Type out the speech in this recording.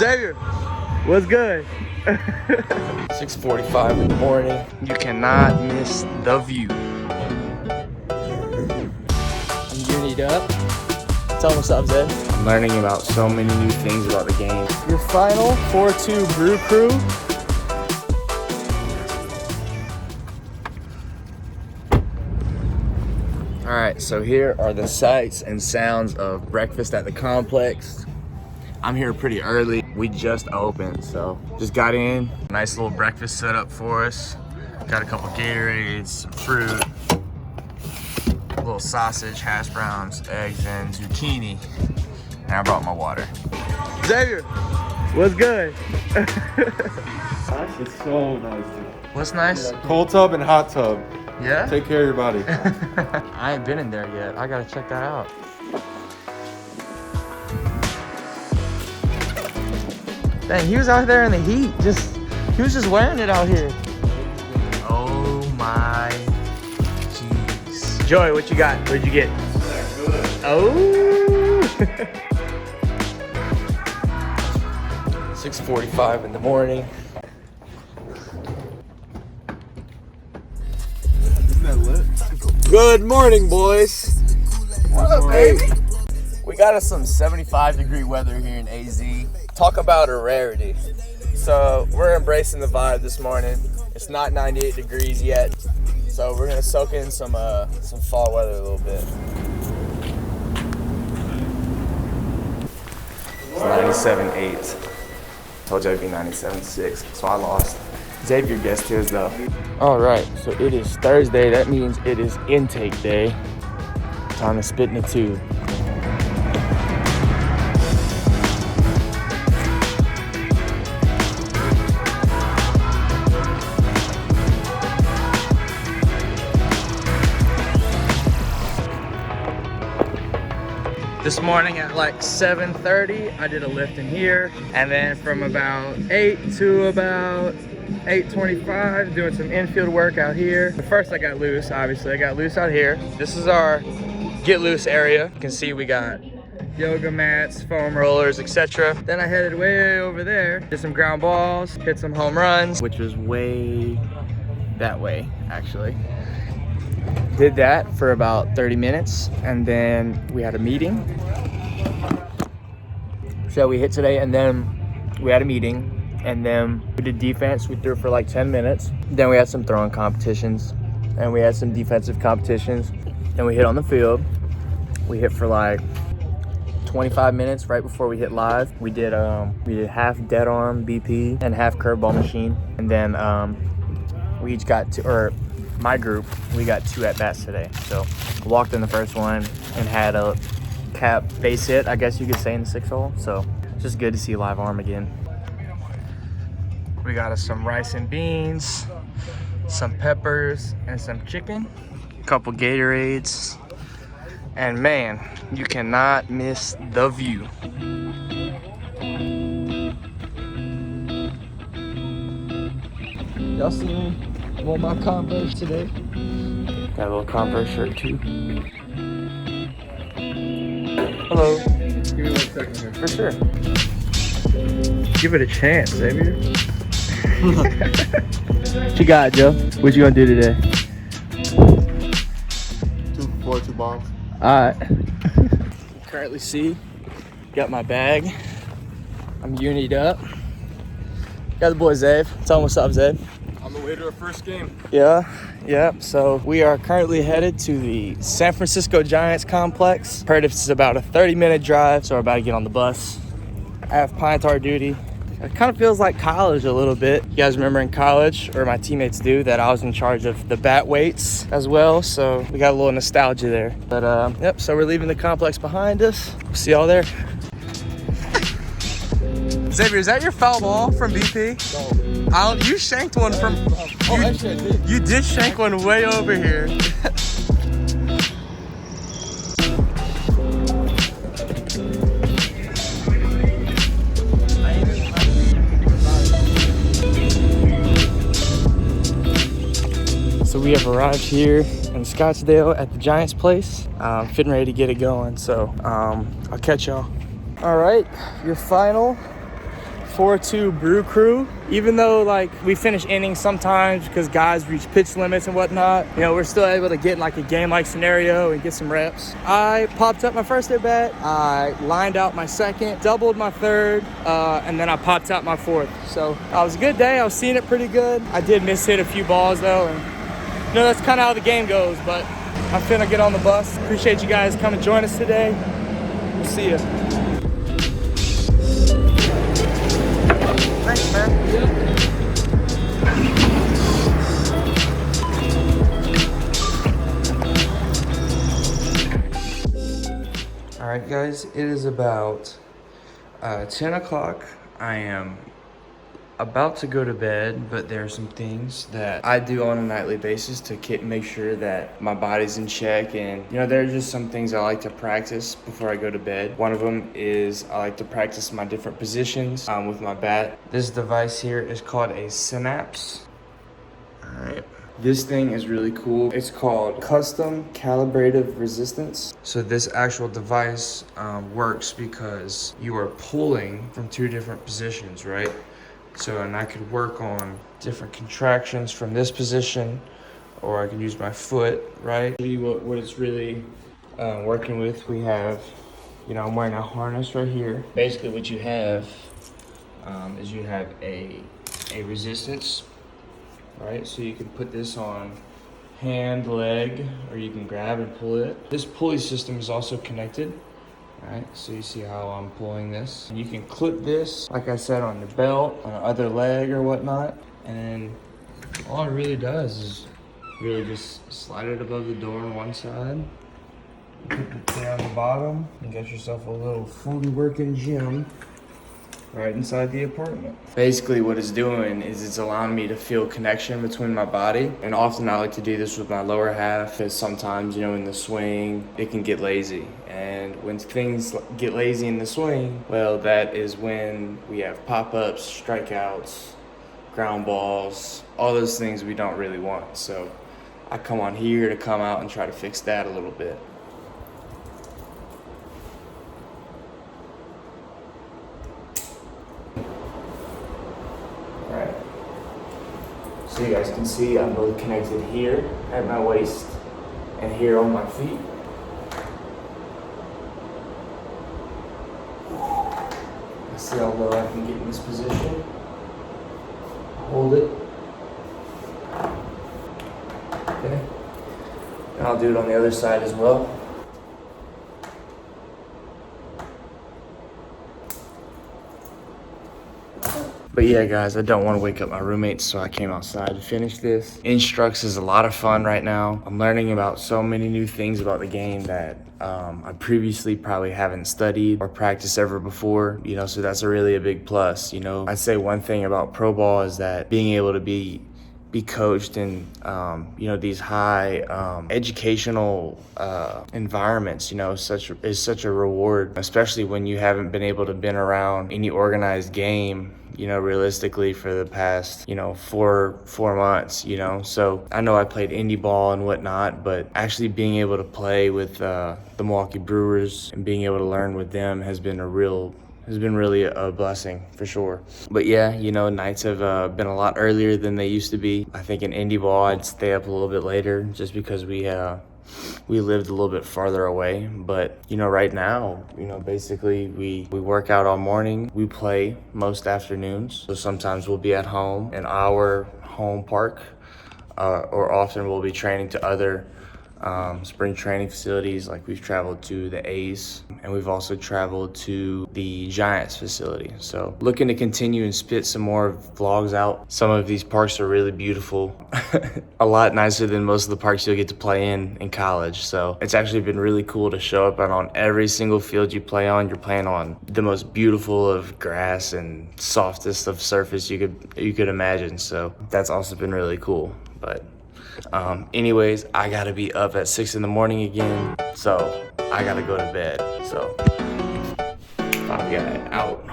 Zavier, what's good? 6:45 in the morning. You cannot miss the view. You need up. Tell them what's up, Zay. I'm learning about so many new things about the game. Your final 4-2 Brew Crew. All right, so here are the sights and sounds of breakfast at the complex. I'm here pretty early. We just opened, so just got in. Nice little breakfast set up for us. Got a couple Gatorades, some fruit, a little sausage, hash browns, eggs, and zucchini. And I brought my water. Zavier, what's good? It's so nice. What's nice? Cold tub and hot tub. Yeah? Take care of your body. I ain't been in there yet. I gotta check that out. Dang, he was out there in the heat. He was just wearing it out here. Oh my jeez. Joey, what you got? What'd you get? Oh. 6:45 in the morning. Isn't that lit? Good morning, boys. What up, baby? We got us some 75-degree weather here in AZ. Talk about a rarity. So we're embracing the vibe this morning. It's not 98 degrees yet, so we're gonna soak in some fall weather a little bit. It's 97.8. Told you it'd be 97.6, so I lost. Zavier guessed his though. All right, so it is Thursday. That means it is intake day. Time to spit in the tube. This morning at like 7:30, I did a lift in here, and then from about 8 to about 8:25, doing some infield work out here. First I got loose, obviously. I got loose out here. This is our get loose area. You can see we got yoga mats, foam rollers, etc. Then I headed way over there, did some ground balls, hit some home runs, which was way that way, actually. Did that for about 30 minutes, and then we had a meeting. So we hit today, and then we had a meeting, and then we did defense. We threw for like 10 minutes. Then we had some throwing competitions, and we had some defensive competitions. Then we hit on the field. We hit for like 25 minutes right before we hit live. We did half dead arm BP and half curveball machine, and then we each got my group, we got 2 at-bats today. So walked in the first one and had a cap base hit, I guess you could say, in the 6th hole. So just good to see live arm again. We got us some rice and beans, some peppers, and some chicken. A couple Gatorades. And man, you cannot miss the view. Y'all see me? Wore my Converse today. Got a little Converse shirt too. Hello. Give me 1 second here. For sure. Give it a chance, Zavier. What you got, Joe? What you gonna do today? 2 for 4, 2 bombs. Alright. Currently got my bag. I'm unied up. Got the boy Zave. Tell him what's up, Zave. On the way to our first game. Yeah. So we are currently headed to the San Francisco Giants complex. Heard it's about a 30-minute drive, so we're about to get on the bus. I have pine tar duty. It kind of feels like college a little bit. You guys remember in college, or my teammates do, that I was in charge of the bat weights as well, so we got a little nostalgia there. But yep, so we're leaving the complex behind us. We'll see y'all there. Zavier, is that your foul ball from BP? No. You shanked one from... Oh, actually I did. You did shank one way over here. So we have arrived here in Scottsdale at the Giants place. Fitting ready to get it going, so I'll catch y'all. All right, your final 4-2 Brew Crew. Even though like we finish innings sometimes because guys reach pitch limits and whatnot, you know, we're still able to get in like a game-like scenario and get some reps. I popped up my first at bat, I lined out my second, doubled my third, and then I popped out my fourth. So it was a good day. I was seeing it pretty good. I did miss hit a few balls though, and you know, that's kind of how the game goes, but I'm finna get on the bus. Appreciate you guys coming join us today. We'll see you. Thanks, man. All right, guys, it is about 10 o'clock. I am about to go to bed, but there are some things that I do on a nightly basis to make sure that my body's in check. And you know, there are just some things I like to practice before I go to bed. One of them is I like to practice my different positions with my bat. This device here is called a Synapse. All right. This thing is really cool. It's called Custom Calibrative Resistance. So this actual device works because you are pulling from two different positions, right? So, and I could work on different contractions from this position, or I can use my foot, right? What it's really working with, we have, you know, I'm wearing a harness right here. Basically what you have is you have a resistance, right? So you can put this on hand, leg, or you can grab and pull it. This pulley system is also connected. Alright, so you see how I'm pulling this. And you can clip this, like I said, on the belt, on the other leg or whatnot. And then all it really does is really just slide it above the door on one side. Put it there on the bottom and get yourself a little fully working gym right inside the apartment. Basically what it's doing is it's allowing me to feel connection between my body. And often I like to do this with my lower half, because sometimes, you know, in the swing, it can get lazy. And when things get lazy in the swing, well, that is when we have pop-ups, strikeouts, ground balls, all those things we don't really want. So I come on here to come out and try to fix that a little bit. Alright. So you guys can see I'm both connected here at my waist and here on my feet. See how low I can get in this position. Hold it. Okay. And I'll do it on the other side as well. But yeah, guys, I don't want to wake up my roommates, so I came outside to finish this. Instructs is a lot of fun right now. I'm learning about so many new things about the game that I previously probably haven't studied or practiced ever before, you know, so that's really a big plus. You know, I'd say one thing about pro ball is that being able to be coached in, you know, these high educational environments, you know, is such a reward, especially when you haven't been able to been around any organized game, you know, realistically for the past, you know, four months, you know. So I know I played indie ball and whatnot, but actually being able to play with the Milwaukee Brewers and being able to learn with them has been really a blessing for sure. But yeah, you know, nights have been a lot earlier than they used to be. I think in indie ball I'd stay up a little bit later just because we lived a little bit farther away. But you know, right now, you know, basically we work out all morning, we play most afternoons. So sometimes we'll be at home in our home park, or often we'll be training to other spring training facilities. Like we've traveled to the A's, and we've also traveled to the Giants facility. So looking to continue and spit some more vlogs out. Some of these parks are really beautiful. A lot nicer than most of the parks you'll get to play in college. So it's actually been really cool to show up, and on every single field you play on, you're playing on the most beautiful of grass and softest of surface you could imagine. So that's also been really cool. But anyways, I gotta be up at 6 in the morning again, so I gotta go to bed. So, Bobby out.